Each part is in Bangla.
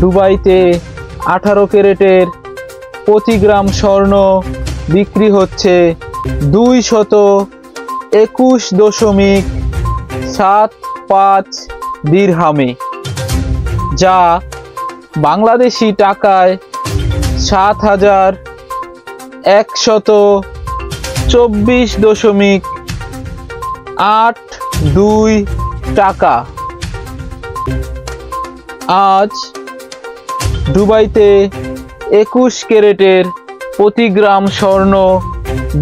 দুবাইতে 18 ক্যারেটের প্রতি গ্রাম স্বর্ণ বিক্রি হচ্ছে 221.75 দিরহামে, যা বাংলাদেশি টাকায় 7,124.82 টাকা। আজ দুবাইতে 21 ক্যারেটের প্রতি গ্রাম স্বর্ণ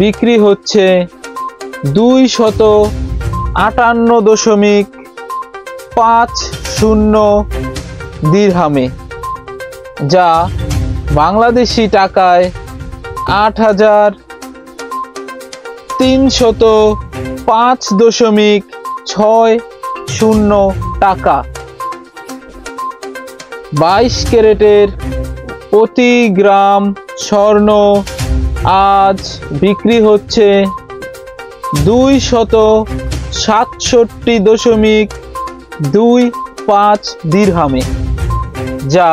বিক্রি হচ্ছে 258.50 দিরহামে, যা বাংলাদেশি টাকায় 8,305.60 টাকা। 22 ক্যারেটের প্রতি গ্রাম স্বর্ণ আজ বিক্রি হচ্ছে 267.25 দিরহামে, যা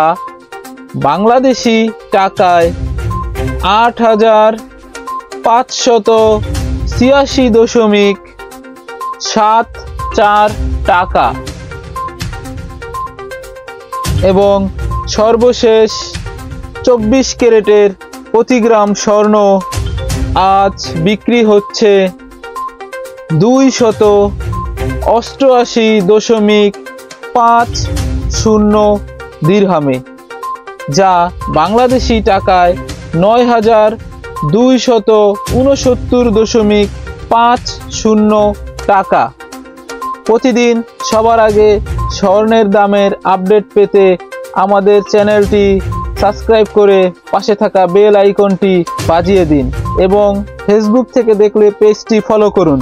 বাংলাদেশি টাকায় 8,586.74 টাকা। এবং সর্বশেষ 24 ক্যারেটের প্রতি গ্রাম স্বর্ণ আজ বিক্রি হচ্ছে 288.50 দিরহামে, যা বাংলাদেশি টাকায় 9,269.50 টাকা। প্রতিদিন সবার আগে স্বর্ণের দামের আপডেট পেতে আমাদের চ্যানেলটি সাবস্ক্রাইব করে পাশে থাকা বেল আইকনটি বাজিয়ে দিন এবং ফেসবুক থেকে দেখলে পেজটি ফলো করুন।